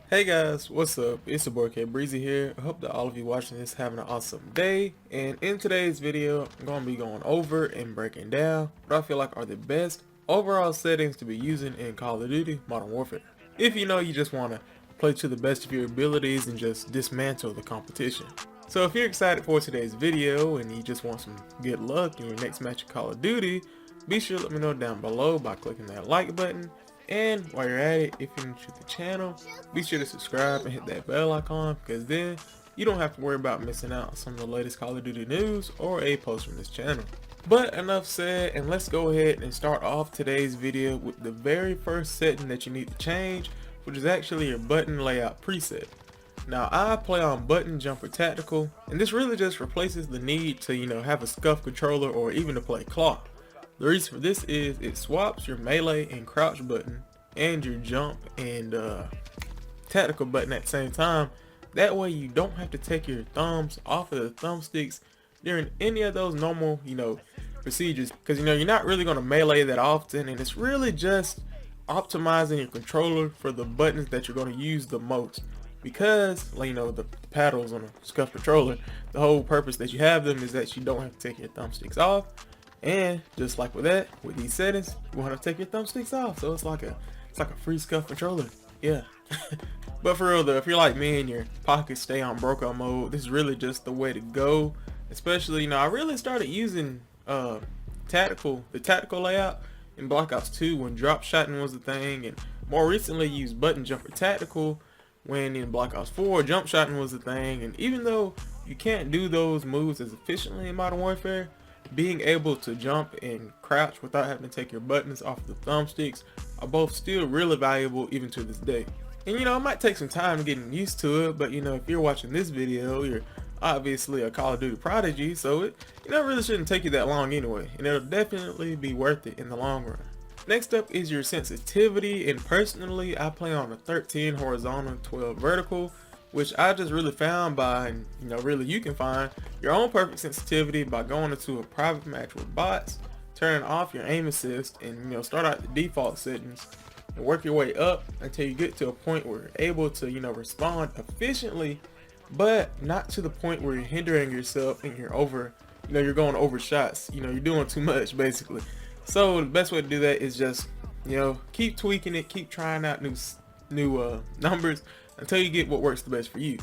Hey guys, what's up? It's your boy kbreezy here. I hope that all of you watching this having an awesome day. And in today's video, I'm going to be going over and breaking down what I feel like are the best overall settings to be using in Call of Duty Modern Warfare. If you know you just want to play to the best of your abilities and just dismantle the competition. So if you're excited for today's video and you just want some good luck in your next match of Call of Duty, be sure to let me know down below by clicking that like button. And while you're at it, if you're new to the channel, be sure to subscribe and hit that bell icon, because then you don't have to worry about missing out on some of the latest Call of Duty news or a post from this channel. But enough said, and let's go ahead and start off today's video with the very first setting that you need to change, which is actually your button layout preset. Now I play on button jumper tactical, and this really just replaces the need to have a scuff controller or even to play claw. The reason for this is it swaps your melee and crouch button and your jump and tactical button at the same time. That way you don't have to take your thumbs off of the thumbsticks during any of those normal procedures, because you're not really going to melee that often, and it's really just optimizing your controller for the buttons that you're going to use the most. Because the paddles on a scuff controller, the whole purpose that you have them is that you don't have to take your thumbsticks off. And just like with that, with these settings, you want to take your thumbsticks off, so it's like a free scuff controller. Yeah. But for real though, if you're like me and your pockets stay on broke-out mode, this is really just the way to go. Especially, I really started using the tactical layout in Black Ops 2 when drop shotting was the thing, and more recently used button jumper tactical when in Black Ops 4 jump shotting was the thing. And even though you can't do those moves as efficiently in Modern Warfare, being able to jump and crouch without having to take your buttons off the thumbsticks are both still really valuable even to this day. And it might take some time getting used to it, but if you're watching this video, you're obviously a Call of Duty prodigy, so it really shouldn't take you that long anyway, and it'll definitely be worth it in the long run. Next up is your sensitivity, and personally I play on a 13 horizontal, 12 vertical, which I just really found by, really you can find your own perfect sensitivity by going into a private match with bots, turning off your aim assist, and start out the default settings and work your way up until you get to a point where you're able to respond efficiently, but not to the point where you're hindering yourself and you're going over shots, you're doing too much basically. So the best way to do that is just keep tweaking it, keep trying out new numbers until you get what works the best for you.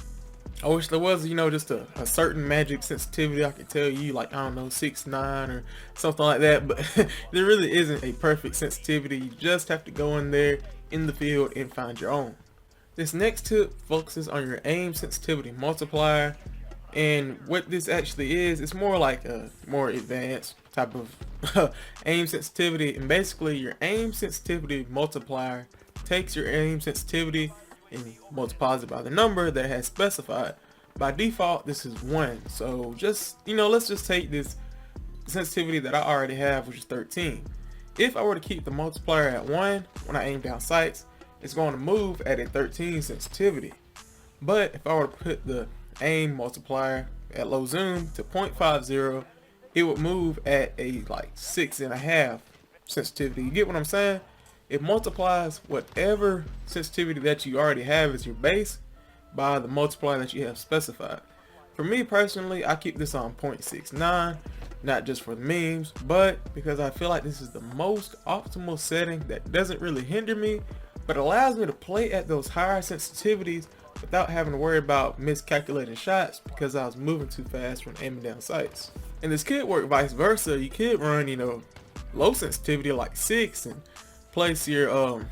I wish there was just a certain magic sensitivity I could tell you, like, I don't know, 6.9 or something like that, but there really isn't a perfect sensitivity. You just have to go in there in the field and find your own. This next tip focuses on your aim sensitivity multiplier, and what this actually is, it's more like a more advanced type of aim sensitivity. And basically your aim sensitivity multiplier takes your aim sensitivity and multiplies it by the number that it has specified. By default this is 1, so just let's just take this sensitivity that I already have, which is 13. If I were to keep the multiplier at 1 when I aim down sights, it's going to move at a 13 sensitivity. But if I were to put the aim multiplier at low zoom to 0.50, it would move at a 6.5 sensitivity. You get what I'm saying? It multiplies whatever sensitivity that you already have as your base by the multiplier that you have specified. For me personally, I keep this on 0.69, not just for the memes, but because I feel like this is the most optimal setting that doesn't really hinder me, but allows me to play at those higher sensitivities without having to worry about miscalculating shots because I was moving too fast when aiming down sights. And this could work vice versa. You could run low sensitivity like 6 and place your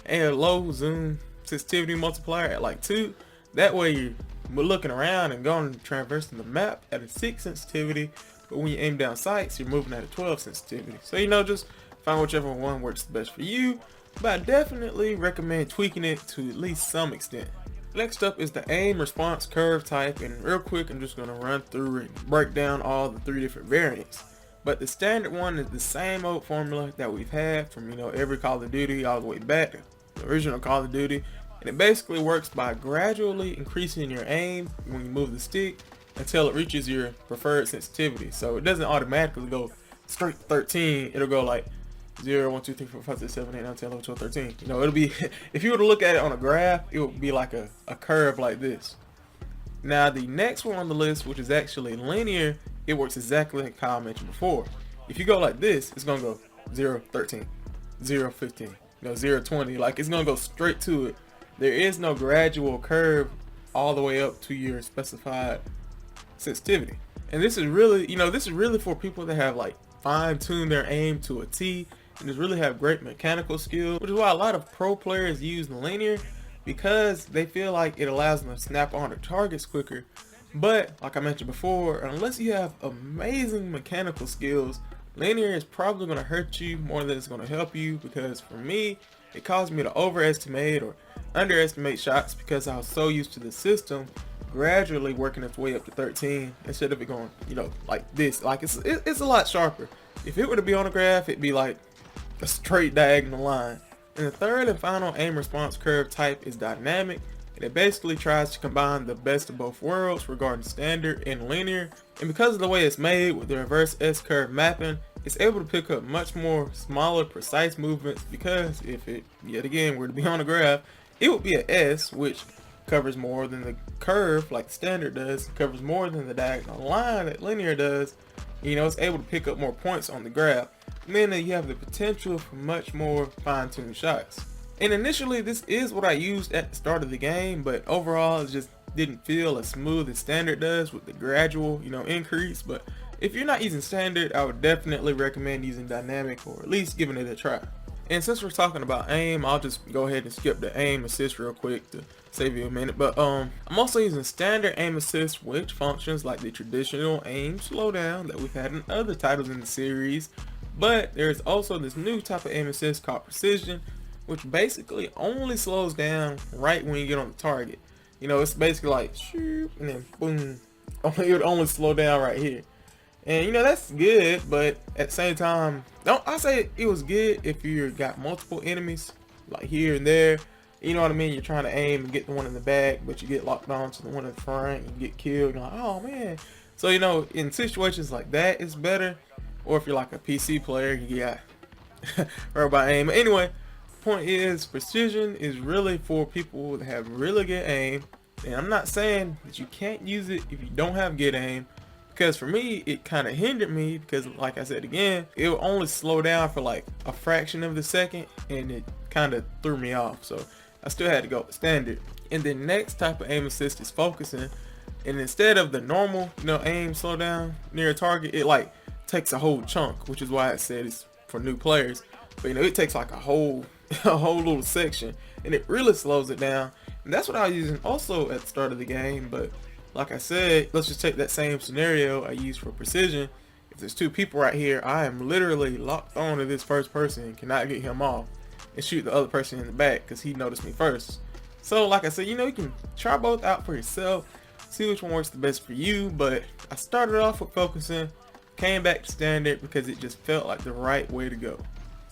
and low zoom sensitivity multiplier at like 2. That way you're looking around and going traversing the map at a 6 sensitivity, but when you aim down sights you're moving at a 12 sensitivity. So just find whichever one works the best for you, but I definitely recommend tweaking it to at least some extent. Next up is the aim response curve type, and real quick I'm just going to run through and break down all the 3 different variants. But the standard one is the same old formula that we've had from every Call of Duty all the way back to the original Call of Duty, and it basically works by gradually increasing your aim when you move the stick until it reaches your preferred sensitivity. So it doesn't automatically go straight to 13, it'll go like 0, 1, 2, 3, 4, 5, 6, 7, 8, 9, 10, 11, 12, 13. You know, it'll be, if you were to look at it on a graph, it would be like a curve like this. Now, the next one on the list, which is actually linear, it works exactly like how I mentioned before. If you go like this, it's gonna go 0, 13, 0, 15, you know, 0, 20. Like, it's gonna go straight to it. There is no gradual curve all the way up to your specified sensitivity. And this is really, you know, this is really for people that have like fine-tuned their aim to a T and just really have great mechanical skills, which is why a lot of pro players use linear, because they feel like it allows them to snap on their targets quicker. But like I mentioned before, unless you have amazing mechanical skills, linear is probably going to hurt you more than it's going to help you, because for me, it caused me to overestimate or underestimate shots because I was so used to the system gradually working its way up to 13 instead of it going, you know, like this. Like, it's a lot sharper. If it were to be on a graph, it'd be like a straight diagonal line. And the third and final aim response curve type is dynamic, and it basically tries to combine the best of both worlds regarding standard and linear. And because of the way it's made with the reverse S-curve mapping, it's able to pick up much more smaller, precise movements, because if it, yet again, were to be on a graph, it would be an S, which covers more than the curve like standard does, covers more than the diagonal line that linear does. You know, it's able to pick up more points on the graph, meaning you have the potential for much more fine-tuned shots. And initially, this is what I used at the start of the game, but overall, it just didn't feel as smooth as standard does with the gradual, you know, increase. But if you're not using standard, I would definitely recommend using dynamic, or at least giving it a try. And since we're talking about aim, I'll just go ahead and skip the aim assist real quick to save you a minute. But I'm also using standard aim assist, which functions like the traditional aim slowdown that we've had in other titles in the series. But there's also this new type of aim assist called precision, which basically only slows down right when you get on the target. You know, it's basically like shoot and then boom. It would only slow down right here. And you know, that's good, but at the same time, I say it was good if you got multiple enemies like here and there. You know what I mean? You're trying to aim and get the one in the back, but you get locked on to the one in the front and get killed. You're like, oh man. So you know, in situations like that, it's better. Or if you're like a PC player, you got robot aim. Anyway, the point is, precision is really for people that have really good aim. And I'm not saying that you can't use it if you don't have good aim, because for me, it kind of hindered me, because like I said again, it would only slow down for like a fraction of the second, and it kind of threw me off. So I still had to go with standard. And the next type of aim assist is focusing. And instead of the normal, you know, aim slow down near a target, it like takes a whole chunk, which is why I said it's for new players. But you know, it takes like a whole little section, and it really slows it down. And that's what I was using also at the start of the game. But like I said, let's just take that same scenario I used for precision. If there's two people right here, I am literally locked on to this first person and cannot get him off and shoot the other person in the back because he noticed me first. So like I said, you know, you can try both out for yourself, see which one works the best for you. But I started off with focusing, came back to standard because it just felt like the right way to go.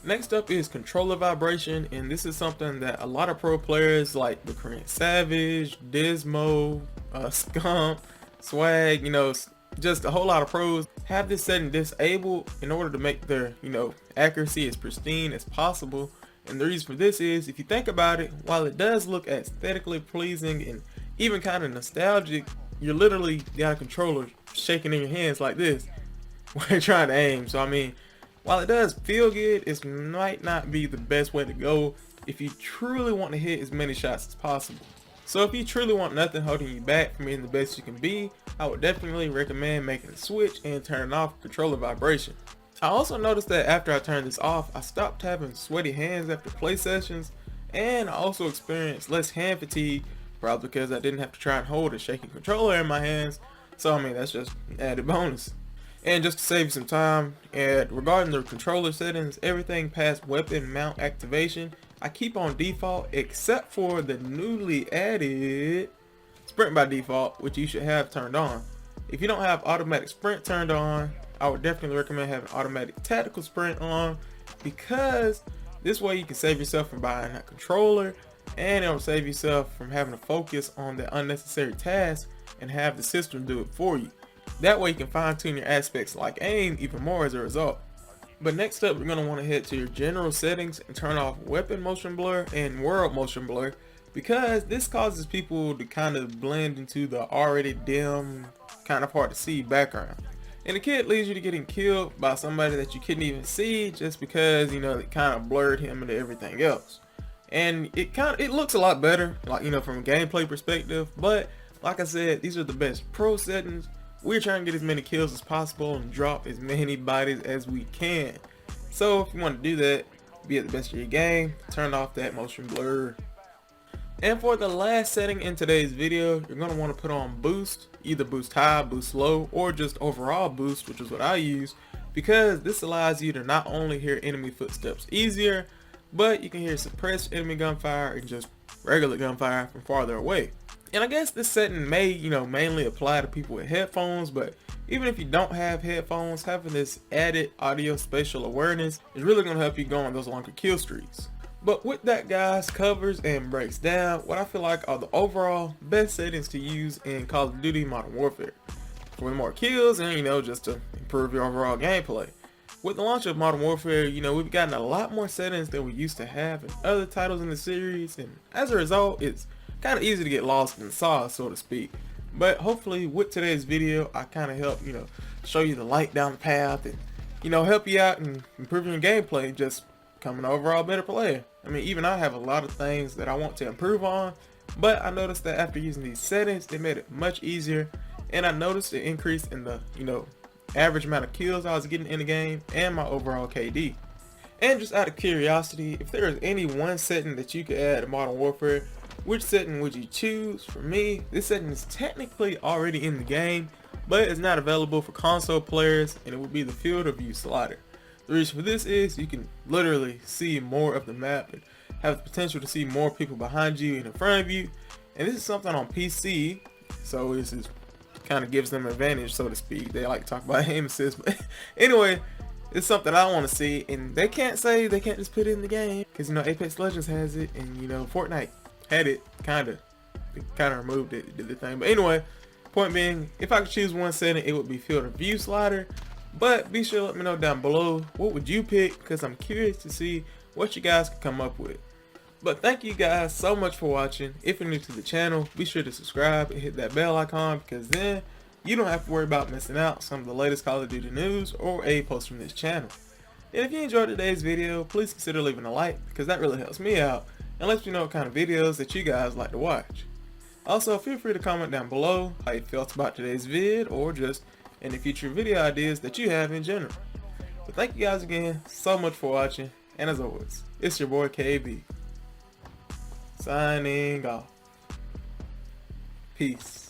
Next up is controller vibration, and this is something that a lot of pro players like the Korean Savage, Dismo, Scump, Swag, you know, just a whole lot of pros have this setting disabled in order to make their, you know, accuracy as pristine as possible. And the reason for this is, if you think about it, while it does look aesthetically pleasing and even kind of nostalgic, you're literally got a controller shaking in your hands like this when you're trying to aim. So I mean, while it does feel good, it might not be the best way to go if you truly want to hit as many shots as possible. So if you truly want nothing holding you back from being the best you can be, I would definitely recommend making a switch and turning off controller vibration. I also noticed that after I turned this off, I stopped having sweaty hands after play sessions, and I also experienced less hand fatigue, probably because I didn't have to try and hold a shaky controller in my hands. So I mean, that's just an added bonus. And just to save you some time, and regarding the controller settings, everything past weapon mount activation I keep on default, except for the newly added sprint by default, which you should have turned on. If you don't have automatic sprint turned on, I would definitely recommend having automatic tactical sprint on, because this way you can save yourself from buying a controller, and it'll save yourself from having to focus on the unnecessary task and have the system do it for you. That way you can fine tune your aspects like aim even more as a result. But next up, you're going to want to head to your general settings and turn off weapon motion blur and world motion blur, because this causes people to kind of blend into the already dim, kind of hard to see background. And it could lead you to getting killed by somebody that you couldn't even see just because, you know, it kind of blurred him into everything else. And it looks a lot better, like, you know, from a gameplay perspective. But like I said, these are the best pro settings. We're trying to get as many kills as possible and drop as many bodies as we can. So if you want to do that, be at the best of your game, turn off that motion blur. And for the last setting in today's video, you're going to want to put on boost, either boost high, boost low, or just overall boost, which is what I use, because this allows you to not only hear enemy footsteps easier, but you can hear suppressed enemy gunfire and just regular gunfire from farther away. And I guess this setting may, you know, mainly apply to people with headphones, but even if you don't have headphones, having this added audio spatial awareness is really going to help you go on those longer kill streaks. But with that, guys, covers and breaks down what I feel like are the overall best settings to use in Call of Duty Modern Warfare for more kills and, you know, just to improve your overall gameplay. With the launch of Modern Warfare, you know, we've gotten a lot more settings than we used to have in other titles in the series, and as a result, it's kind of easy to get lost in the sauce, so to speak. But hopefully with today's video, I kind of help, you know, show you the light down the path and, you know, help you out in improving your gameplay, just becoming an overall better player. I mean, even I have a lot of things that I want to improve on, but I noticed that after using these settings, they made it much easier, and I noticed an increase in the, you know, average amount of kills I was getting in the game and my overall KD. And just out of curiosity, if there is any one setting that you could add to Modern Warfare, which setting would you choose? For me, this setting is technically already in the game, but it's not available for console players, and it would be the field of view slider. The reason for this is you can literally see more of the map and have the potential to see more people behind you and in front of you. And this is something on PC, so this is kind of gives them an advantage, so to speak. They like to talk about aim assist, but anyway, it's something I want to see, and they can't just put it in the game, because, you know, Apex Legends has it, and, you know, Fortnite had it, kind of removed it, did the thing. But anyway, point being, if I could choose one setting, it would be field of view slider. But be sure to let me know down below, what would you pick, because I'm curious to see what you guys could come up with. But thank you guys so much for watching. If you're new to the channel, be sure to subscribe and hit that bell icon, because then you don't have to worry about missing out some of the latest Call of Duty news or a post from this channel. And if you enjoyed today's video, please consider leaving a like, because that really helps me out and lets me know what kind of videos that you guys like to watch. Also, feel free to comment down below how you felt about today's vid, or just any future video ideas that you have in general. But thank you guys again so much for watching, and as always, it's your boy KB, signing off. Peace.